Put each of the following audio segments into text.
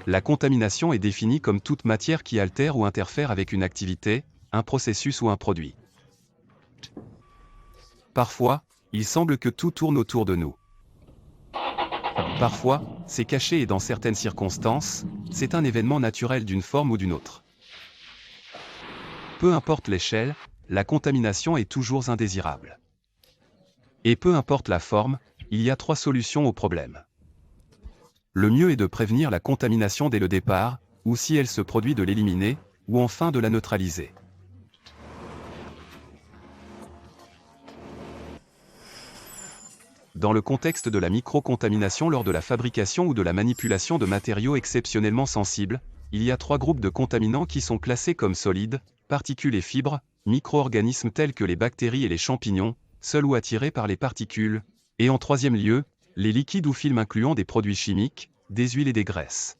La contamination est définie comme toute matière qui altère ou interfère avec une activité, un processus ou un produit. Parfois, il semble que tout tourne autour de nous. Parfois, c'est caché et dans certaines circonstances, c'est un événement naturel d'une forme ou d'une autre. Peu importe l'échelle, la contamination est toujours indésirable. Et peu importe la forme, il y a 3 solutions au problème. Le mieux est de prévenir la contamination dès le départ, ou si elle se produit de l'éliminer, ou enfin de la neutraliser. Dans le contexte de la microcontamination lors de la fabrication ou de la manipulation de matériaux exceptionnellement sensibles, il y a 3 groupes de contaminants qui sont classés comme solides, particules et fibres, micro-organismes tels que les bactéries et les champignons, seuls ou attirés par les particules, et en 3e lieu, les liquides ou films incluant des produits chimiques, des huiles et des graisses.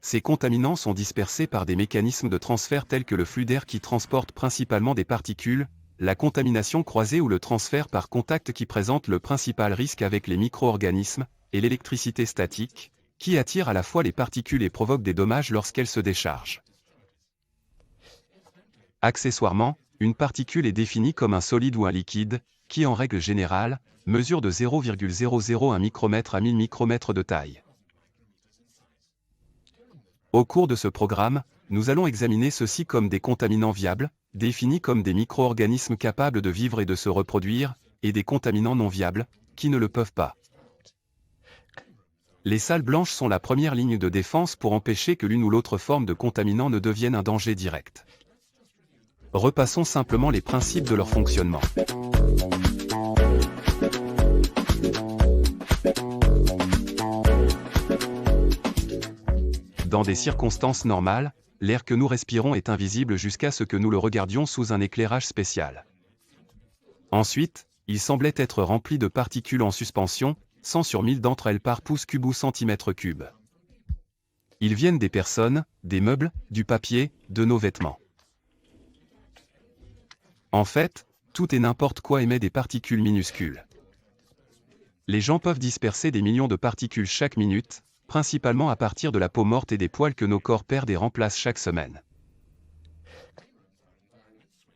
Ces contaminants sont dispersés par des mécanismes de transfert tels que le flux d'air qui transporte principalement des particules, la contamination croisée ou le transfert par contact qui présente le principal risque avec les micro-organismes, et l'électricité statique, qui attire à la fois les particules et provoque des dommages lorsqu'elles se déchargent. Accessoirement, une particule est définie comme un solide ou un liquide, qui en règle générale, mesure de 0,001 micromètre à 1000 micromètres de taille. Au cours de ce programme, nous allons examiner ceux-ci comme des contaminants viables, définis comme des micro-organismes capables de vivre et de se reproduire, et des contaminants non viables, qui ne le peuvent pas. Les salles blanches sont la première ligne de défense pour empêcher que l'une ou l'autre forme de contaminant ne devienne un danger direct. Repassons simplement les principes de leur fonctionnement. Dans des circonstances normales, l'air que nous respirons est invisible jusqu'à ce que nous le regardions sous un éclairage spécial. Ensuite, il semblait être rempli de particules en suspension, 100 sur 1000 d'entre elles par pouce cube ou centimètre cube. Ils viennent des personnes, des meubles, du papier, de nos vêtements. En fait, tout et n'importe quoi émet des particules minuscules. Les gens peuvent disperser des millions de particules chaque minute, principalement à partir de la peau morte et des poils que nos corps perdent et remplacent chaque semaine.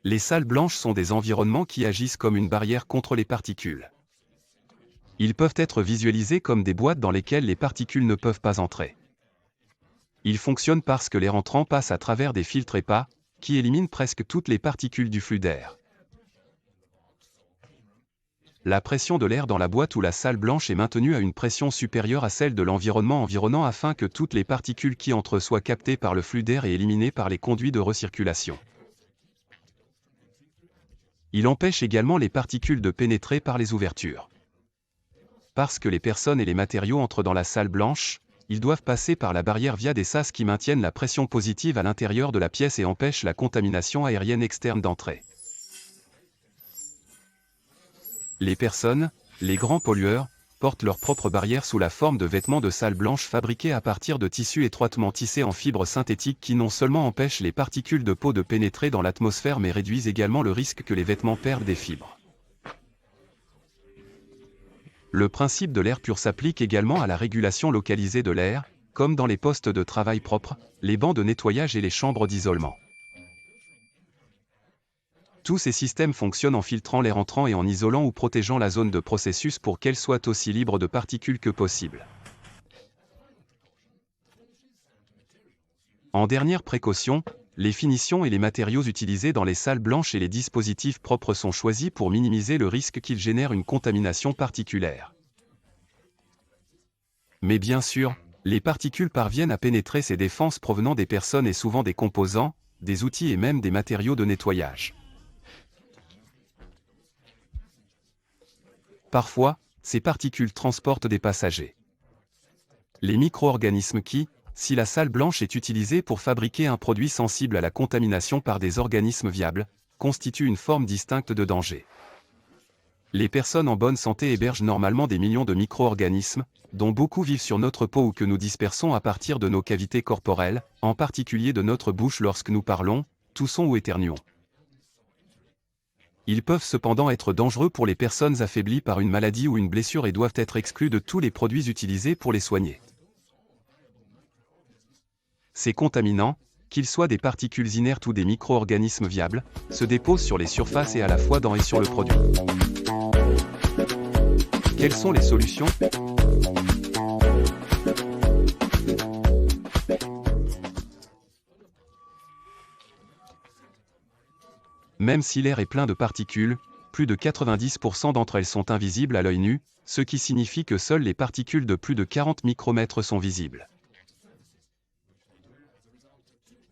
Les salles blanches sont des environnements qui agissent comme une barrière contre les particules. Ils peuvent être visualisés comme des boîtes dans lesquelles les particules ne peuvent pas entrer. Ils fonctionnent parce que l'air entrant passe à travers des filtres épais, qui éliminent presque toutes les particules du flux d'air. La pression de l'air dans la boîte ou la salle blanche est maintenue à une pression supérieure à celle de l'environnement environnant afin que toutes les particules qui entrent soient captées par le flux d'air et éliminées par les conduits de recirculation. Il empêche également les particules de pénétrer par les ouvertures. Parce que les personnes et les matériaux entrent dans la salle blanche, ils doivent passer par la barrière via des sas qui maintiennent la pression positive à l'intérieur de la pièce et empêchent la contamination aérienne externe d'entrée. Les personnes, les grands pollueurs, portent leurs propres barrières sous la forme de vêtements de salle blanche fabriqués à partir de tissus étroitement tissés en fibres synthétiques qui non seulement empêchent les particules de peau de pénétrer dans l'atmosphère mais réduisent également le risque que les vêtements perdent des fibres. Le principe de l'air pur s'applique également à la régulation localisée de l'air, comme dans les postes de travail propres, les bancs de nettoyage et les chambres d'isolement. Tous ces systèmes fonctionnent en filtrant l'air entrant et en isolant ou protégeant la zone de processus pour qu'elle soit aussi libre de particules que possible. En dernière précaution, les finitions et les matériaux utilisés dans les salles blanches et les dispositifs propres sont choisis pour minimiser le risque qu'ils génèrent une contamination particulière. Mais bien sûr, les particules parviennent à pénétrer ces défenses provenant des personnes et souvent des composants, des outils et même des matériaux de nettoyage. Parfois, ces particules transportent des passagers. Les micro-organismes qui, si la salle blanche est utilisée pour fabriquer un produit sensible à la contamination par des organismes viables, constituent une forme distincte de danger. Les personnes en bonne santé hébergent normalement des millions de micro-organismes, dont beaucoup vivent sur notre peau ou que nous dispersons à partir de nos cavités corporelles, en particulier de notre bouche lorsque nous parlons, toussons ou éternuons. Ils peuvent cependant être dangereux pour les personnes affaiblies par une maladie ou une blessure et doivent être exclus de tous les produits utilisés pour les soigner. Ces contaminants, qu'ils soient des particules inertes ou des micro-organismes viables, se déposent sur les surfaces et à la fois dans et sur le produit. Quelles sont les solutions ? Même si l'air est plein de particules, plus de 90% d'entre elles sont invisibles à l'œil nu, ce qui signifie que seules les particules de plus de 40 micromètres sont visibles.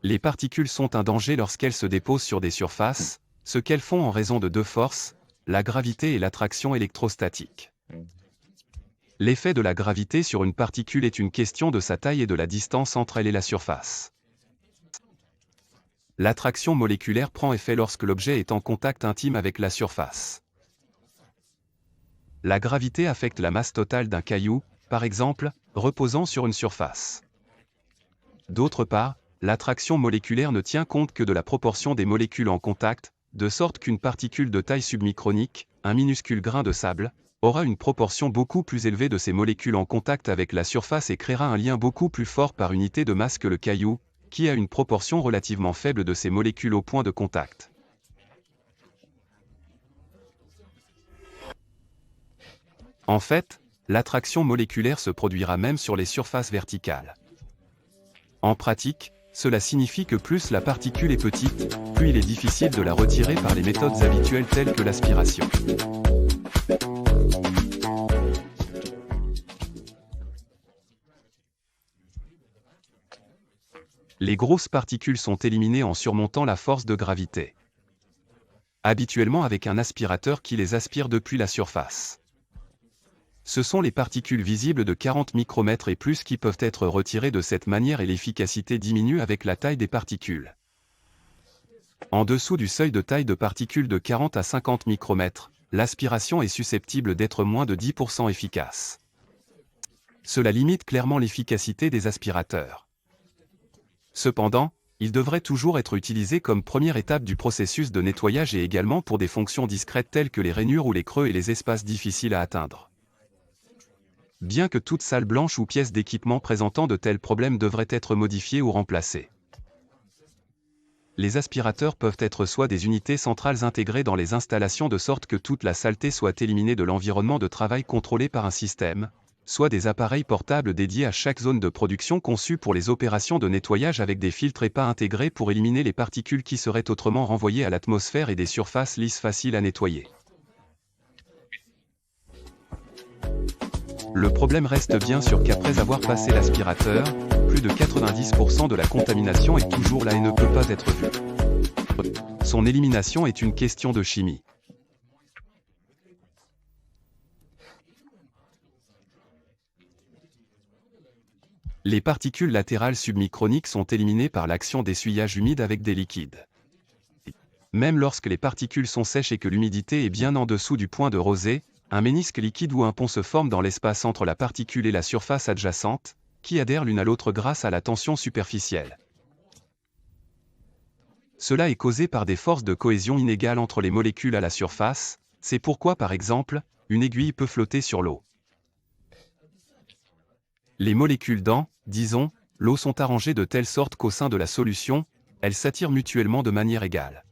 Les particules sont un danger lorsqu'elles se déposent sur des surfaces, ce qu'elles font en raison de deux forces, la gravité et l'attraction électrostatique. L'effet de la gravité sur une particule est une question de sa taille et de la distance entre elle et la surface. L'attraction moléculaire prend effet lorsque l'objet est en contact intime avec la surface. La gravité affecte la masse totale d'un caillou, par exemple, reposant sur une surface. D'autre part, l'attraction moléculaire ne tient compte que de la proportion des molécules en contact, de sorte qu'une particule de taille submicronique, un minuscule grain de sable, aura une proportion beaucoup plus élevée de ces molécules en contact avec la surface et créera un lien beaucoup plus fort par unité de masse que le caillou, qui a une proportion relativement faible de ces molécules au point de contact. En fait, l'attraction moléculaire se produira même sur les surfaces verticales. En pratique, cela signifie que plus la particule est petite, plus il est difficile de la retirer par les méthodes habituelles telles que l'aspiration. Les grosses particules sont éliminées en surmontant la force de gravité. Habituellement avec un aspirateur qui les aspire depuis la surface. Ce sont les particules visibles de 40 micromètres et plus qui peuvent être retirées de cette manière et l'efficacité diminue avec la taille des particules. En dessous du seuil de taille de particules de 40 à 50 micromètres, l'aspiration est susceptible d'être moins de 10% efficace. Cela limite clairement l'efficacité des aspirateurs. Cependant, il devrait toujours être utilisé comme première étape du processus de nettoyage et également pour des fonctions discrètes telles que les rainures ou les creux et les espaces difficiles à atteindre. Bien que toute salle blanche ou pièce d'équipement présentant de tels problèmes devrait être modifiée ou remplacée. Les aspirateurs peuvent être soit des unités centrales intégrées dans les installations de sorte que toute la saleté soit éliminée de l'environnement de travail contrôlé par un système, soit des appareils portables dédiés à chaque zone de production conçus pour les opérations de nettoyage avec des filtres EPA intégrés pour éliminer les particules qui seraient autrement renvoyées à l'atmosphère et des surfaces lisses faciles à nettoyer. Le problème reste bien sûr qu'après avoir passé l'aspirateur, plus de 90% de la contamination est toujours là et ne peut pas être vue. Son élimination est une question de chimie. Les particules latérales submicroniques sont éliminées par l'action d'essuyage humide avec des liquides. Même lorsque les particules sont sèches et que l'humidité est bien en dessous du point de rosée, un ménisque liquide ou un pont se forme dans l'espace entre la particule et la surface adjacente, qui adhèrent l'une à l'autre grâce à la tension superficielle. Cela est causé par des forces de cohésion inégales entre les molécules à la surface, c'est pourquoi par exemple, une aiguille peut flotter sur l'eau. Les molécules dans, disons, l'eau sont arrangées de telle sorte qu'au sein de la solution, elles s'attirent mutuellement de manière égale.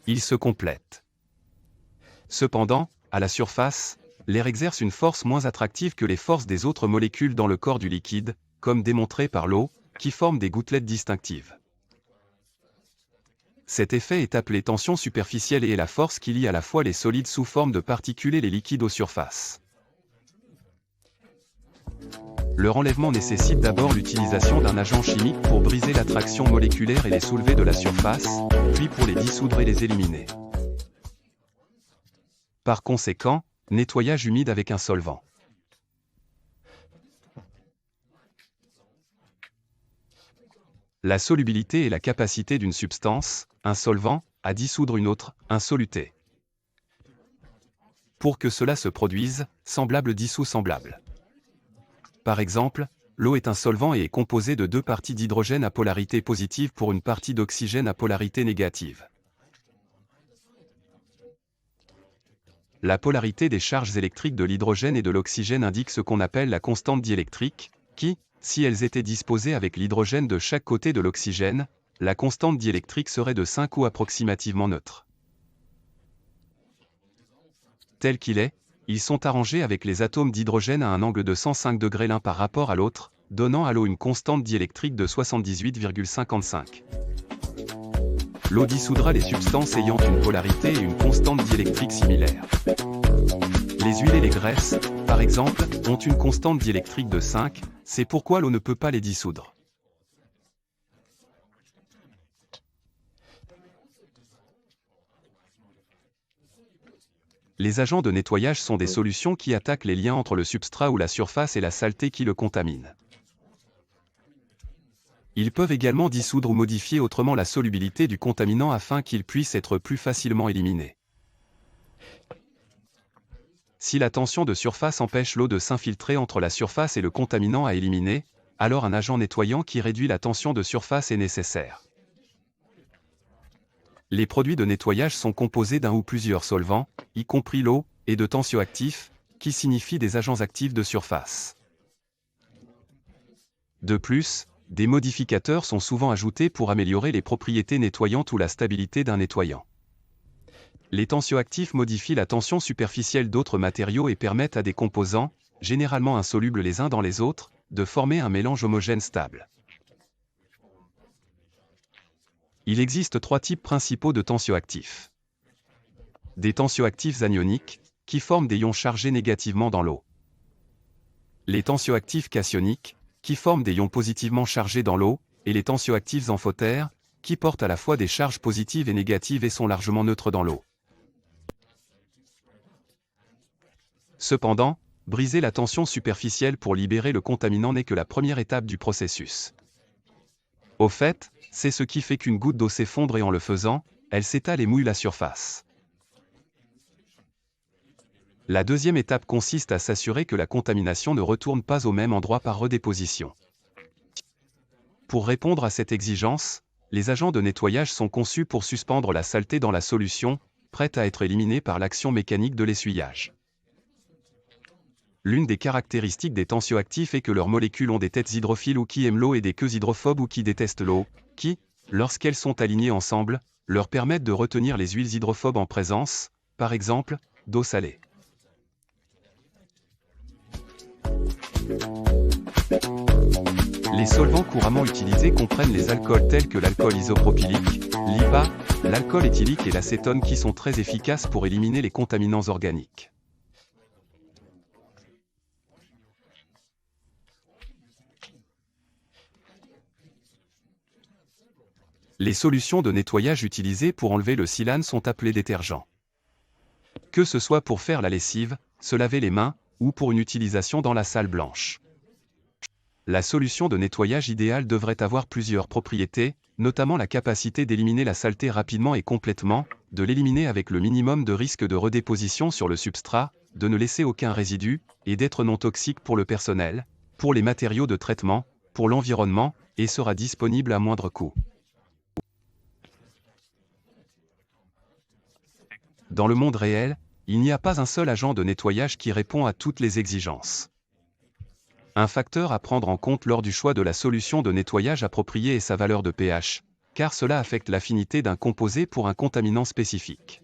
Ils se complètent. Cependant, à la surface, l'air exerce une force moins attractive que les forces des autres molécules dans le corps du liquide, comme démontré par l'eau, qui forme des gouttelettes distinctives. Cet effet est appelé tension superficielle et est la force qui lie à la fois les solides sous forme de particules et les liquides aux surfaces. Leur enlèvement nécessite d'abord l'utilisation d'un agent chimique pour briser l'attraction moléculaire et les soulever de la surface, puis pour les dissoudre et les éliminer. Par conséquent, nettoyage humide avec un solvant. La solubilité est la capacité d'une substance, un solvant, à dissoudre une autre, un soluté. Pour que cela se produise, semblable dissout semblable. Par exemple, l'eau est un solvant et est composée de deux parties d'hydrogène à polarité positive pour une partie d'oxygène à polarité négative. La polarité des charges électriques de l'hydrogène et de l'oxygène indique ce qu'on appelle la constante diélectrique, qui, si elles étaient disposées avec l'hydrogène de chaque côté de l'oxygène, la constante diélectrique serait de 5 ou approximativement neutre. Tel qu'il est, ils sont arrangés avec les atomes d'hydrogène à un angle de 105 degrés l'un par rapport à l'autre, donnant à l'eau une constante diélectrique de 78,55. L'eau dissoudra les substances ayant une polarité et une constante diélectrique similaire. Les huiles et les graisses, par exemple, ont une constante diélectrique de 5, c'est pourquoi l'eau ne peut pas les dissoudre. Les agents de nettoyage sont des solutions qui attaquent les liens entre le substrat ou la surface et la saleté qui le contamine. Ils peuvent également dissoudre ou modifier autrement la solubilité du contaminant afin qu'il puisse être plus facilement éliminé. Si la tension de surface empêche l'eau de s'infiltrer entre la surface et le contaminant à éliminer, alors un agent nettoyant qui réduit la tension de surface est nécessaire. Les produits de nettoyage sont composés d'un ou plusieurs solvants, y compris l'eau, et de tensioactifs, qui signifient des agents actifs de surface. De plus, des modificateurs sont souvent ajoutés pour améliorer les propriétés nettoyantes ou la stabilité d'un nettoyant. Les tensioactifs modifient la tension superficielle d'autres matériaux et permettent à des composants, généralement insolubles les uns dans les autres, de former un mélange homogène stable. Il existe 3 types principaux de tensioactifs. Des tensioactifs anioniques, qui forment des ions chargés négativement dans l'eau. Les tensioactifs cationiques, qui forment des ions positivement chargés dans l'eau, et les tensioactifs amphotères, qui portent à la fois des charges positives et négatives et sont largement neutres dans l'eau. Cependant, briser la tension superficielle pour libérer le contaminant n'est que la première étape du processus. Au fait, c'est ce qui fait qu'une goutte d'eau s'effondre et en le faisant, elle s'étale et mouille la surface. La deuxième étape consiste à s'assurer que la contamination ne retourne pas au même endroit par redéposition. Pour répondre à cette exigence, les agents de nettoyage sont conçus pour suspendre la saleté dans la solution, prête à être éliminée par l'action mécanique de l'essuyage. L'une des caractéristiques des tensioactifs est que leurs molécules ont des têtes hydrophiles ou qui aiment l'eau et des queues hydrophobes ou qui détestent l'eau, qui, lorsqu'elles sont alignées ensemble, leur permettent de retenir les huiles hydrophobes en présence, par exemple, d'eau salée. Les solvants couramment utilisés comprennent les alcools tels que l'alcool isopropylique, l'IPA, l'alcool éthylique et l'acétone qui sont très efficaces pour éliminer les contaminants organiques. Les solutions de nettoyage utilisées pour enlever le silane sont appelées détergents. Que ce soit pour faire la lessive, se laver les mains, ou pour une utilisation dans la salle blanche. La solution de nettoyage idéale devrait avoir plusieurs propriétés, notamment la capacité d'éliminer la saleté rapidement et complètement, de l'éliminer avec le minimum de risque de redéposition sur le substrat, de ne laisser aucun résidu, et d'être non toxique pour le personnel, pour les matériaux de traitement, pour l'environnement, et sera disponible à moindre coût. Dans le monde réel, il n'y a pas un seul agent de nettoyage qui répond à toutes les exigences. Un facteur à prendre en compte lors du choix de la solution de nettoyage appropriée est sa valeur de pH, car cela affecte l'affinité d'un composé pour un contaminant spécifique.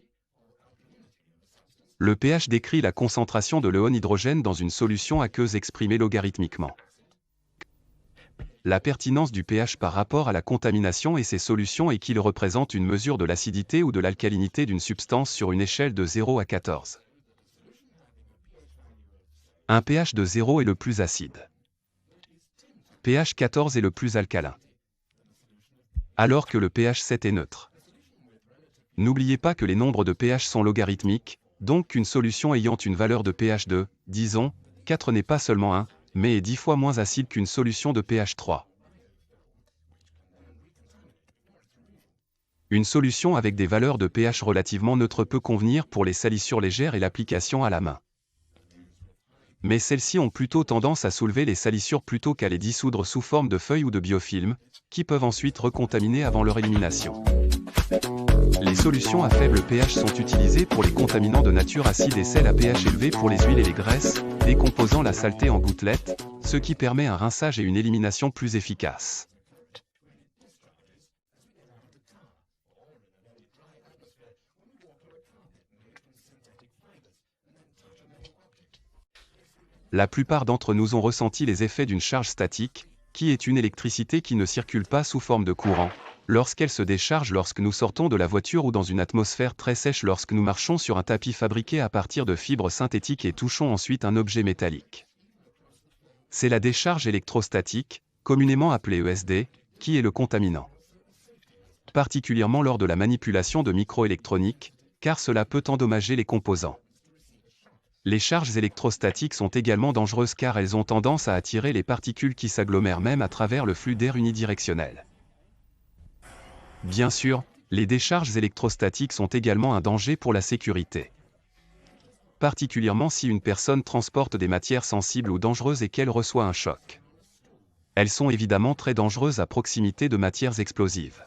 Le pH décrit la concentration de l'ion hydrogène dans une solution aqueuse exprimée logarithmiquement. La pertinence du pH par rapport à la contamination et ses solutions est qu'il représente une mesure de l'acidité ou de l'alcalinité d'une substance sur une échelle de 0 à 14. Un pH de 0 est le plus acide. pH 14 est le plus alcalin. Alors que le pH 7 est neutre. N'oubliez pas que les nombres de pH sont logarithmiques, donc qu'une solution ayant une valeur de pH de, disons, 4 n'est pas seulement 1, mais est 10 fois moins acide qu'une solution de pH 3. Une solution avec des valeurs de pH relativement neutres peut convenir pour les salissures légères et l'application à la main. Mais celles-ci ont plutôt tendance à soulever les salissures plutôt qu'à les dissoudre sous forme de feuilles ou de biofilms, qui peuvent ensuite recontaminer avant leur élimination. Les solutions à faible pH sont utilisées pour les contaminants de nature acide et sel à pH élevé pour les huiles et les graisses, décomposant la saleté en gouttelettes, ce qui permet un rinçage et une élimination plus efficace. La plupart d'entre nous ont ressenti les effets d'une charge statique, qui est une électricité qui ne circule pas sous forme de courant, lorsqu'elle se décharge lorsque nous sortons de la voiture ou dans une atmosphère très sèche lorsque nous marchons sur un tapis fabriqué à partir de fibres synthétiques et touchons ensuite un objet métallique. C'est la décharge électrostatique, communément appelée ESD, qui est le contaminant. Particulièrement lors de la manipulation de microélectronique, car cela peut endommager les composants. Les charges électrostatiques sont également dangereuses car elles ont tendance à attirer les particules qui s'agglomèrent même à travers le flux d'air unidirectionnel. Bien sûr, les décharges électrostatiques sont également un danger pour la sécurité. Particulièrement si une personne transporte des matières sensibles ou dangereuses et qu'elle reçoit un choc. Elles sont évidemment très dangereuses à proximité de matières explosives.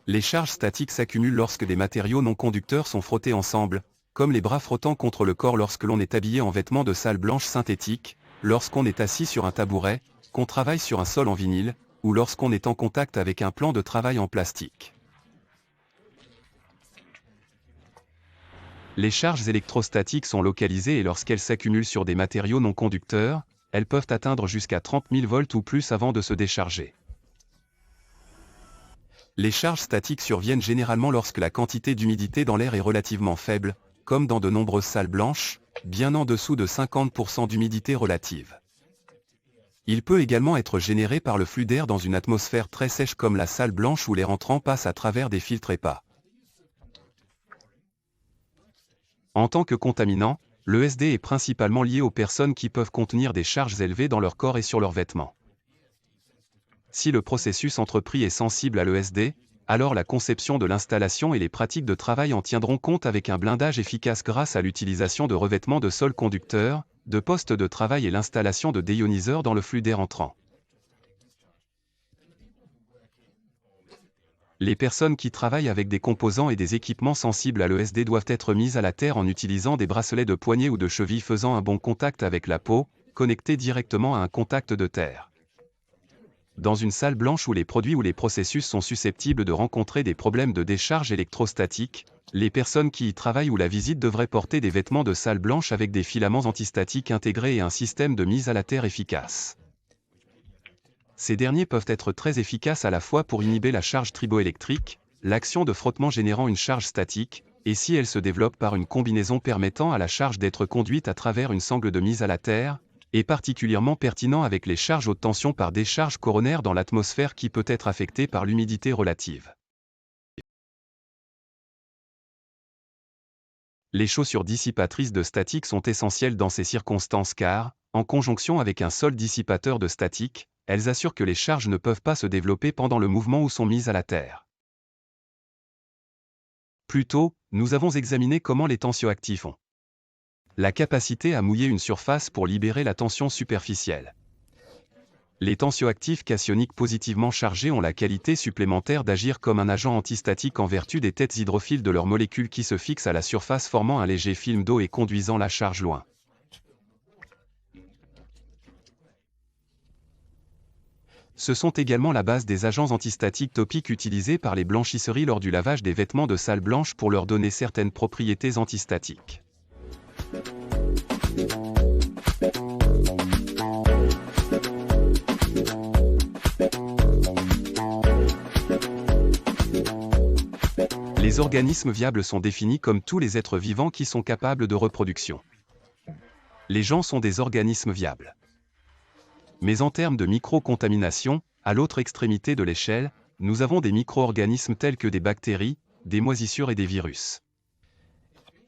Les charges statiques s'accumulent lorsque des matériaux non conducteurs sont frottés ensemble, comme les bras frottant contre le corps lorsque l'on est habillé en vêtements de salle blanche synthétique, lorsqu'on est assis sur un tabouret, qu'on travaille sur un sol en vinyle, ou lorsqu'on est en contact avec un plan de travail en plastique. Les charges électrostatiques sont localisées et lorsqu'elles s'accumulent sur des matériaux non conducteurs, elles peuvent atteindre jusqu'à 30 000 volts ou plus avant de se décharger. Les charges statiques surviennent généralement lorsque la quantité d'humidité dans l'air est relativement faible, comme dans de nombreuses salles blanches, bien en dessous de 50% d'humidité relative. Il peut également être généré par le flux d'air dans une atmosphère très sèche comme la salle blanche où l'air entrant passe à travers des filtres épais. En tant que contaminant, l'ESD est principalement lié aux personnes qui peuvent contenir des charges élevées dans leur corps et sur leurs vêtements. Si le processus entrepris est sensible à l'ESD, alors la conception de l'installation et les pratiques de travail en tiendront compte avec un blindage efficace grâce à l'utilisation de revêtements de sol conducteurs, de postes de travail et l'installation de déioniseurs dans le flux d'air entrant. Les personnes qui travaillent avec des composants et des équipements sensibles à l'ESD doivent être mises à la terre en utilisant des bracelets de poignet ou de cheville faisant un bon contact avec la peau, connectés directement à un contact de terre. Dans une salle blanche où les produits ou les processus sont susceptibles de rencontrer des problèmes de décharge électrostatique, les personnes qui y travaillent ou la visitent devraient porter des vêtements de salle blanche avec des filaments antistatiques intégrés et un système de mise à la terre efficace. Ces derniers peuvent être très efficaces à la fois pour inhiber la charge triboélectrique, l'action de frottement générant une charge statique, et si elle se développe par une combinaison permettant à la charge d'être conduite à travers une sangle de mise à la terre, est particulièrement pertinent avec les charges haute tension par décharge coronaire dans l'atmosphère qui peut être affectée par l'humidité relative. Les chaussures dissipatrices de statique sont essentielles dans ces circonstances car, en conjonction avec un sol dissipateur de statique, elles assurent que les charges ne peuvent pas se développer pendant le mouvement ou sont mises à la terre. Plus tôt, nous avons examiné comment les tensioactifs ont la capacité à mouiller une surface pour libérer la tension superficielle. Les tensioactifs cationiques positivement chargés ont la qualité supplémentaire d'agir comme un agent antistatique en vertu des têtes hydrophiles de leurs molécules qui se fixent à la surface formant un léger film d'eau et conduisant la charge loin. Ce sont également la base des agents antistatiques topiques utilisés par les blanchisseries lors du lavage des vêtements de salle blanche pour leur donner certaines propriétés antistatiques. Les organismes viables sont définis comme tous les êtres vivants qui sont capables de reproduction. Les gens sont des organismes viables. Mais en termes de micro-contamination, à l'autre extrémité de l'échelle, nous avons des micro-organismes tels que des bactéries, des moisissures et des virus.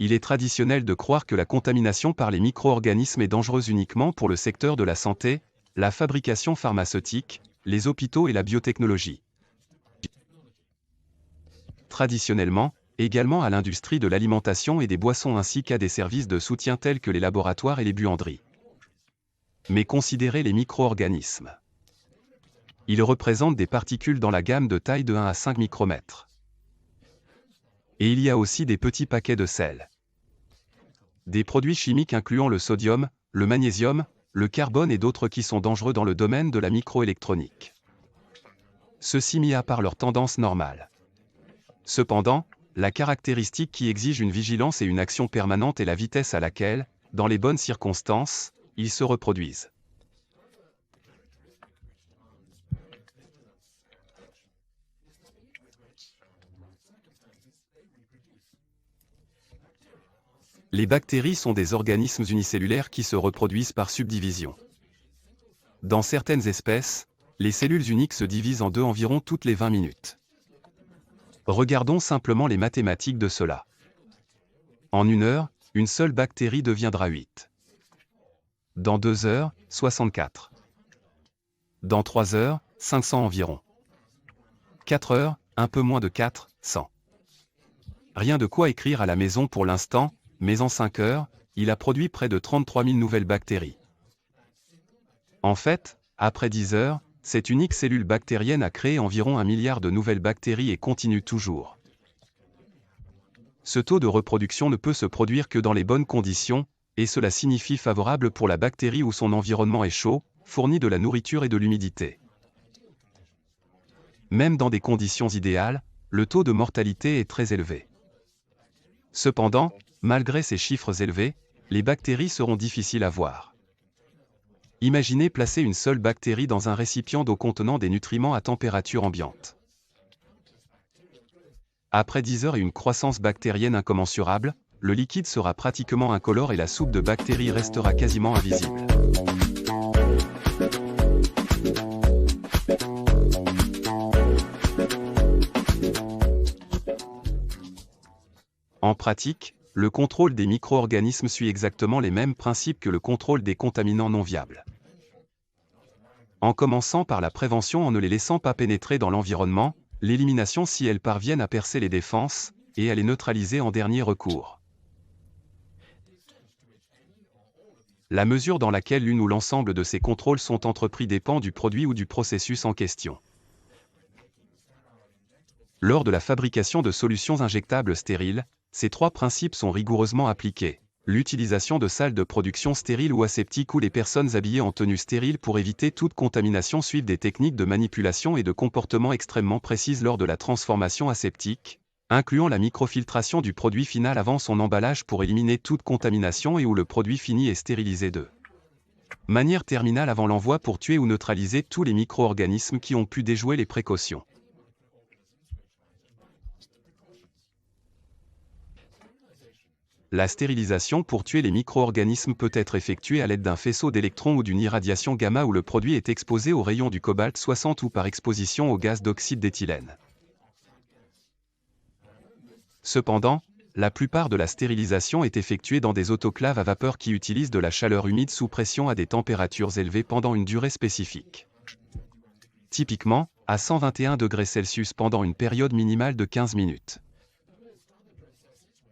Il est traditionnel de croire que la contamination par les micro-organismes est dangereuse uniquement pour le secteur de la santé, la fabrication pharmaceutique, les hôpitaux et la biotechnologie. Traditionnellement, également à l'industrie de l'alimentation et des boissons ainsi qu'à des services de soutien tels que les laboratoires et les buanderies. Mais considérez les micro-organismes. Ils représentent des particules dans la gamme de taille de 1 à 5 micromètres. Et il y a aussi des petits paquets de sel. Des produits chimiques incluant le sodium, le magnésium, le carbone et d'autres qui sont dangereux dans le domaine de la microélectronique. Ceux-ci mis à part leur tendance normale. Cependant, la caractéristique qui exige une vigilance et une action permanente est la vitesse à laquelle, dans les bonnes circonstances, ils se reproduisent. Les bactéries sont des organismes unicellulaires qui se reproduisent par subdivision. Dans certaines espèces, les cellules uniques se divisent en deux environ toutes les 20 minutes. Regardons simplement les mathématiques de cela. En 1 heure, une seule bactérie deviendra 8. Dans 2 heures, 64. Dans 3 heures, 500 environ. 4 heures, un peu moins de 400. Rien de quoi écrire à la maison pour l'instant, mais en 5 heures, il a produit près de 33 000 nouvelles bactéries. En fait, après 10 heures, cette unique cellule bactérienne a créé environ 1 milliard de nouvelles bactéries et continue toujours. Ce taux de reproduction ne peut se produire que dans les bonnes conditions, et cela signifie favorable pour la bactérie où son environnement est chaud, fournit de la nourriture et de l'humidité. Même dans des conditions idéales, le taux de mortalité est très élevé. Cependant, malgré ces chiffres élevés, les bactéries seront difficiles à voir. Imaginez placer une seule bactérie dans un récipient d'eau contenant des nutriments à température ambiante. Après 10 heures et une croissance bactérienne incommensurable, le liquide sera pratiquement incolore et la soupe de bactéries restera quasiment invisible. En pratique, le contrôle des micro-organismes suit exactement les mêmes principes que le contrôle des contaminants non viables. En commençant par la prévention en ne les laissant pas pénétrer dans l'environnement, l'élimination si elles parviennent à percer les défenses, et à les neutraliser en dernier recours. La mesure dans laquelle l'une ou l'ensemble de ces contrôles sont entrepris dépend du produit ou du processus en question. Lors de la fabrication de solutions injectables stériles, ces 3 principes sont rigoureusement appliqués. L'utilisation de salles de production stériles ou aseptiques où les personnes habillées en tenue stérile pour éviter toute contamination suivent des techniques de manipulation et de comportement extrêmement précises lors de la transformation aseptique, incluant la microfiltration du produit final avant son emballage pour éliminer toute contamination et où le produit fini est stérilisé de manière terminale avant l'envoi pour tuer ou neutraliser tous les micro-organismes qui ont pu déjouer les précautions. La stérilisation pour tuer les micro-organismes peut être effectuée à l'aide d'un faisceau d'électrons ou d'une irradiation gamma où le produit est exposé aux rayons du cobalt-60 ou par exposition au gaz d'oxyde d'éthylène. Cependant, la plupart de la stérilisation est effectuée dans des autoclaves à vapeur qui utilisent de la chaleur humide sous pression à des températures élevées pendant une durée spécifique. Typiquement, à 121 degrés Celsius pendant une période minimale de 15 minutes.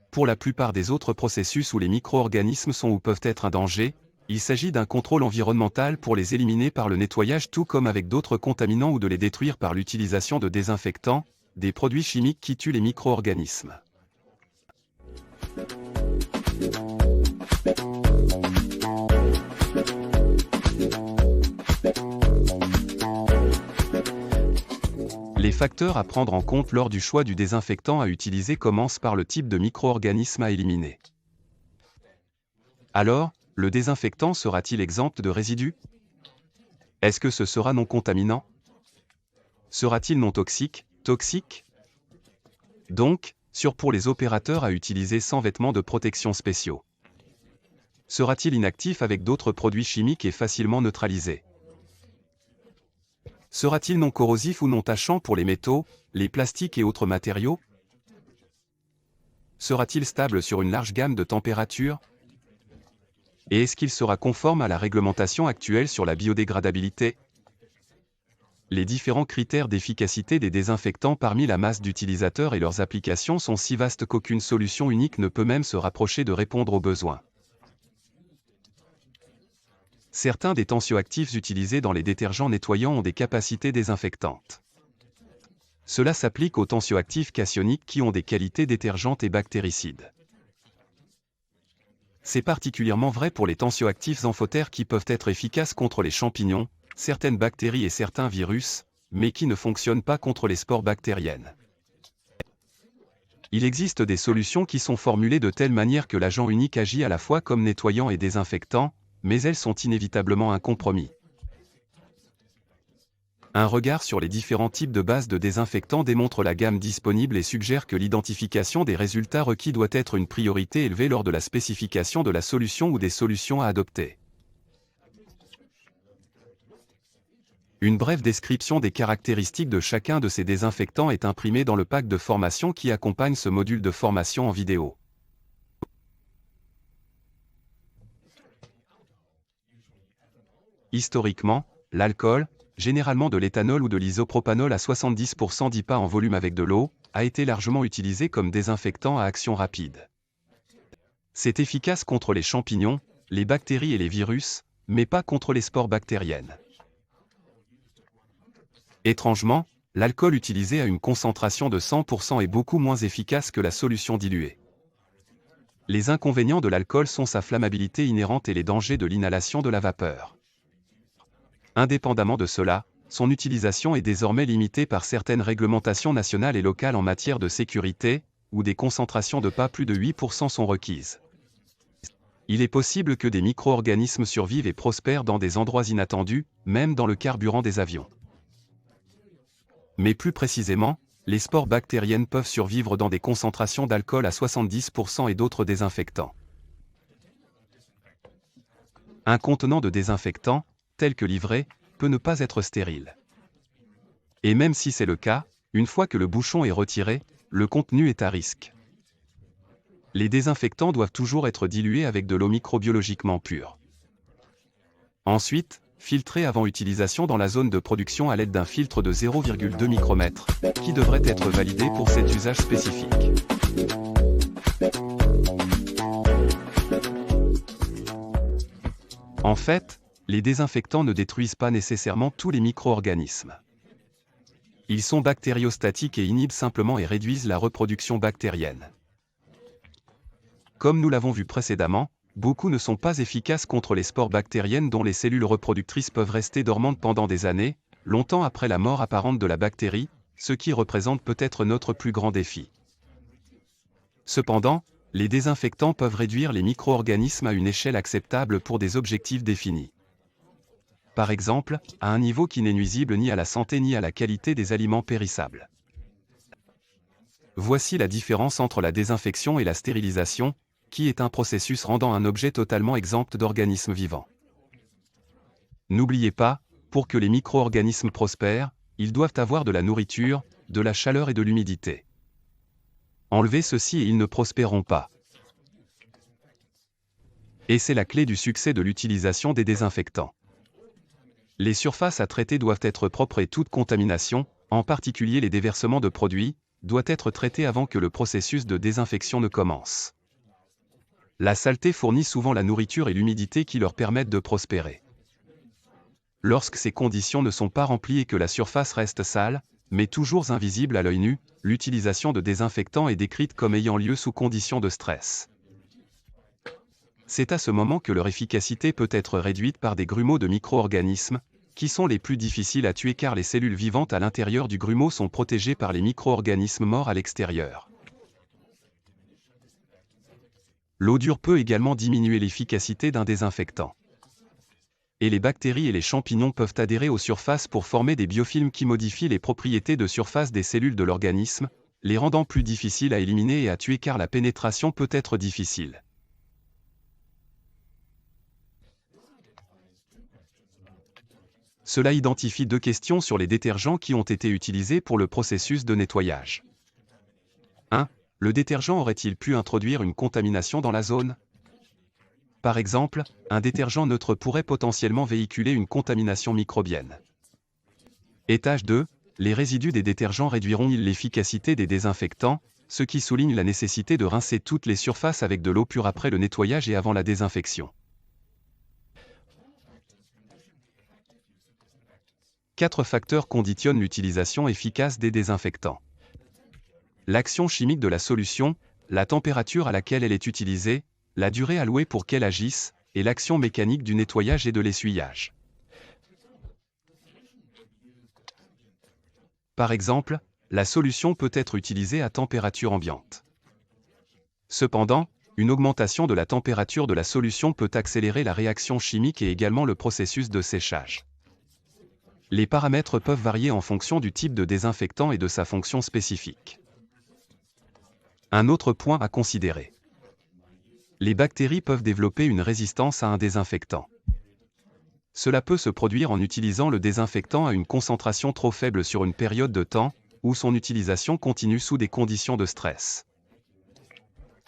Pour la plupart des autres processus où les micro-organismes sont ou peuvent être un danger, il s'agit d'un contrôle environnemental pour les éliminer par le nettoyage tout comme avec d'autres contaminants ou de les détruire par l'utilisation de désinfectants, des produits chimiques qui tuent les micro-organismes. Les facteurs à prendre en compte lors du choix du désinfectant à utiliser commencent par le type de micro-organisme à éliminer. Alors, le désinfectant sera-t-il exempt de résidus? Est-ce que ce sera non contaminant? Sera-t-il non toxique, toxique? Donc, sûr pour les opérateurs à utiliser sans vêtements de protection spéciaux. Sera-t-il inactif avec d'autres produits chimiques et facilement neutralisé? Sera-t-il non corrosif ou non tachant pour les métaux, les plastiques et autres matériaux? Sera-t-il stable sur une large gamme de températures? Et est-ce qu'il sera conforme à la réglementation actuelle sur la biodégradabilité? Les différents critères d'efficacité des désinfectants parmi la masse d'utilisateurs et leurs applications sont si vastes qu'aucune solution unique ne peut même se rapprocher de répondre aux besoins. Certains des tensioactifs utilisés dans les détergents nettoyants ont des capacités désinfectantes. Cela s'applique aux tensioactifs cationiques qui ont des qualités détergentes et bactéricides. C'est particulièrement vrai pour les tensioactifs amphotères qui peuvent être efficaces contre les champignons, certaines bactéries et certains virus, mais qui ne fonctionnent pas contre les spores bactériennes. Il existe des solutions qui sont formulées de telle manière que l'agent unique agit à la fois comme nettoyant et désinfectant, mais elles sont inévitablement un compromis. Un regard sur les différents types de bases de désinfectants démontre la gamme disponible et suggère que l'identification des résultats requis doit être une priorité élevée lors de la spécification de la solution ou des solutions à adopter. Une brève description des caractéristiques de chacun de ces désinfectants est imprimée dans le pack de formation qui accompagne ce module de formation en vidéo. Historiquement, l'alcool, généralement de l'éthanol ou de l'isopropanol à 70% d'IPA en volume avec de l'eau, a été largement utilisé comme désinfectant à action rapide. C'est efficace contre les champignons, les bactéries et les virus, mais pas contre les spores bactériennes. Étrangement, l'alcool utilisé à une concentration de 100% est beaucoup moins efficace que la solution diluée. Les inconvénients de l'alcool sont sa flammabilité inhérente et les dangers de l'inhalation de la vapeur. Indépendamment de cela, son utilisation est désormais limitée par certaines réglementations nationales et locales en matière de sécurité, où des concentrations de pas plus de 8% sont requises. Il est possible que des micro-organismes survivent et prospèrent dans des endroits inattendus, même dans le carburant des avions. Mais plus précisément, les spores bactériennes peuvent survivre dans des concentrations d'alcool à 70% et d'autres désinfectants. Un contenant de désinfectant, tel que livré, peut ne pas être stérile. Et même si c'est le cas, une fois que le bouchon est retiré, le contenu est à risque. Les désinfectants doivent toujours être dilués avec de l'eau microbiologiquement pure. Ensuite, filtrés avant utilisation dans la zone de production à l'aide d'un filtre de 0,2 micromètres, qui devrait être validé pour cet usage spécifique. En fait, les désinfectants ne détruisent pas nécessairement tous les micro-organismes. Ils sont bactériostatiques et inhibent simplement et réduisent la reproduction bactérienne. Comme nous l'avons vu précédemment, beaucoup ne sont pas efficaces contre les spores bactériennes dont les cellules reproductrices peuvent rester dormantes pendant des années, longtemps après la mort apparente de la bactérie, ce qui représente peut-être notre plus grand défi. Cependant, les désinfectants peuvent réduire les micro-organismes à une échelle acceptable pour des objectifs définis. Par exemple, à un niveau qui n'est nuisible ni à la santé ni à la qualité des aliments périssables. Voici la différence entre la désinfection et la stérilisation, qui est un processus rendant un objet totalement exempt d'organismes vivants. N'oubliez pas, pour que les micro-organismes prospèrent, ils doivent avoir de la nourriture, de la chaleur et de l'humidité. Enlevez ceci et ils ne prospéreront pas. Et c'est la clé du succès de l'utilisation des désinfectants. Les surfaces à traiter doivent être propres et toute contamination, en particulier les déversements de produits, doit être traitée avant que le processus de désinfection ne commence. La saleté fournit souvent la nourriture et l'humidité qui leur permettent de prospérer. Lorsque ces conditions ne sont pas remplies et que la surface reste sale, mais toujours invisible à l'œil nu, l'utilisation de désinfectants est décrite comme ayant lieu sous conditions de stress. C'est à ce moment que leur efficacité peut être réduite par des grumeaux de micro-organismes, qui sont les plus difficiles à tuer car les cellules vivantes à l'intérieur du grumeau sont protégées par les micro-organismes morts à l'extérieur. L'eau dure peut également diminuer l'efficacité d'un désinfectant. Et les bactéries et les champignons peuvent adhérer aux surfaces pour former des biofilms qui modifient les propriétés de surface des cellules de l'organisme, les rendant plus difficiles à éliminer et à tuer car la pénétration peut être difficile. Cela identifie deux questions sur les détergents qui ont été utilisés pour le processus de nettoyage. 1. Le détergent aurait-il pu introduire une contamination dans la zone ? Par exemple, un détergent neutre pourrait potentiellement véhiculer une contamination microbienne. Étage 2. Les résidus des détergents réduiront-ils l'efficacité des désinfectants, ce qui souligne la nécessité de rincer toutes les surfaces avec de l'eau pure après le nettoyage et avant la désinfection. 4 facteurs conditionnent l'utilisation efficace des désinfectants. L'action chimique de la solution, la température à laquelle elle est utilisée, la durée allouée pour qu'elle agisse, et l'action mécanique du nettoyage et de l'essuyage. Par exemple, la solution peut être utilisée à température ambiante. Cependant, une augmentation de la température de la solution peut accélérer la réaction chimique et également le processus de séchage. Les paramètres peuvent varier en fonction du type de désinfectant et de sa fonction spécifique. Un autre point à considérer. Les bactéries peuvent développer une résistance à un désinfectant. Cela peut se produire en utilisant le désinfectant à une concentration trop faible sur une période de temps, ou son utilisation continue sous des conditions de stress.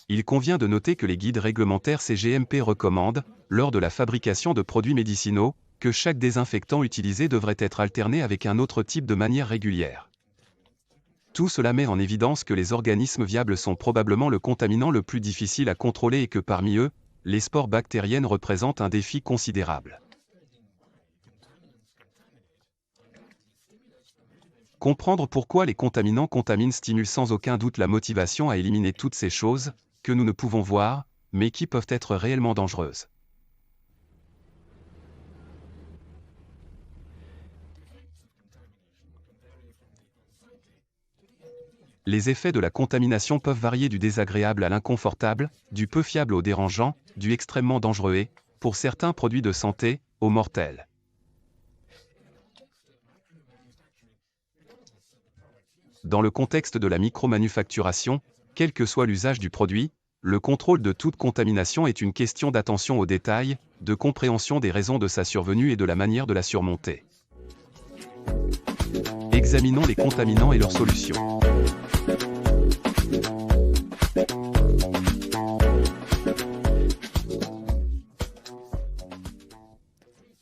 Il convient de noter que les guides réglementaires CGMP recommandent, lors de la fabrication de produits médicinaux, que chaque désinfectant utilisé devrait être alterné avec un autre type de manière régulière. Tout cela met en évidence que les organismes viables sont probablement le contaminant le plus difficile à contrôler et que parmi eux, les spores bactériennes représentent un défi considérable. Comprendre pourquoi les contaminants contaminent stimule sans aucun doute la motivation à éliminer toutes ces choses, que nous ne pouvons voir, mais qui peuvent être réellement dangereuses. Les effets de la contamination peuvent varier du désagréable à l'inconfortable, du peu fiable au dérangeant, du extrêmement dangereux et, pour certains produits de santé, au mortel. Dans le contexte de la micromanufacturation, quel que soit l'usage du produit, le contrôle de toute contamination est une question d'attention aux détails, de compréhension des raisons de sa survenue et de la manière de la surmonter. Examinons les contaminants et leurs solutions.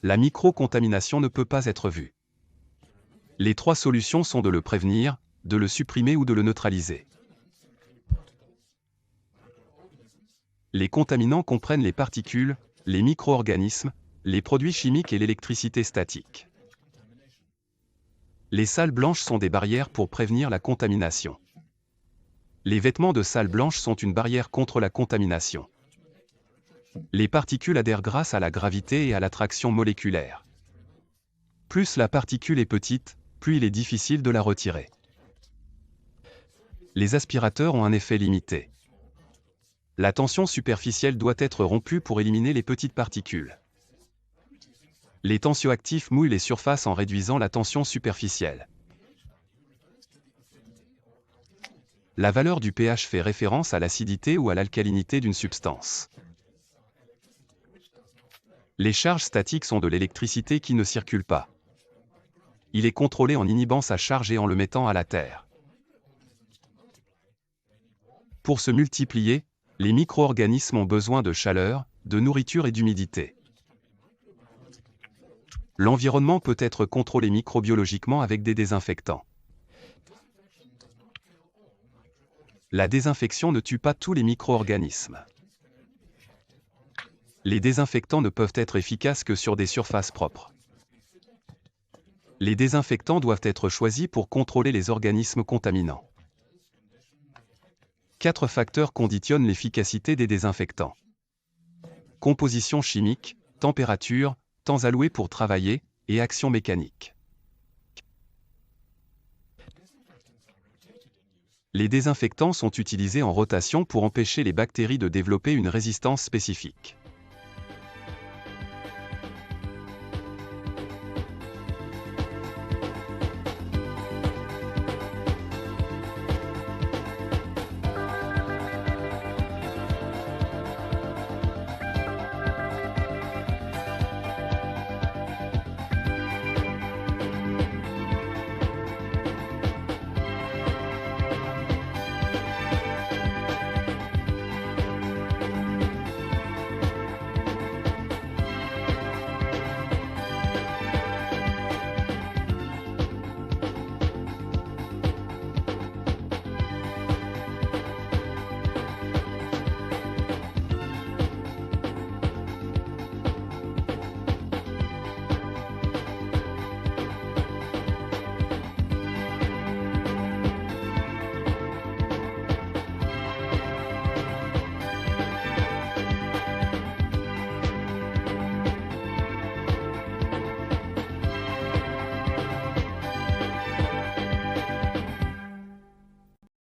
La microcontamination ne peut pas être vue. Les 3 solutions sont de le prévenir, de le supprimer ou de le neutraliser. Les contaminants comprennent les particules, les micro-organismes, les produits chimiques et l'électricité statique. Les salles blanches sont des barrières pour prévenir la contamination. Les vêtements de salle blanche sont une barrière contre la contamination. Les particules adhèrent grâce à la gravité et à l'attraction moléculaire. Plus la particule est petite, plus il est difficile de la retirer. Les aspirateurs ont un effet limité. La tension superficielle doit être rompue pour éliminer les petites particules. Les tensioactifs mouillent les surfaces en réduisant la tension superficielle. La valeur du pH fait référence à l'acidité ou à l'alcalinité d'une substance. Les charges statiques sont de l'électricité qui ne circule pas. Il est contrôlé en inhibant sa charge et en le mettant à la terre. Pour se multiplier, les micro-organismes ont besoin de chaleur, de nourriture et d'humidité. L'environnement peut être contrôlé microbiologiquement avec des désinfectants. La désinfection ne tue pas tous les micro-organismes. Les désinfectants ne peuvent être efficaces que sur des surfaces propres. Les désinfectants doivent être choisis pour contrôler les organismes contaminants. 4 facteurs conditionnent l'efficacité des désinfectants. Composition chimique, température, temps alloué pour travailler, et action mécanique. Les désinfectants sont utilisés en rotation pour empêcher les bactéries de développer une résistance spécifique.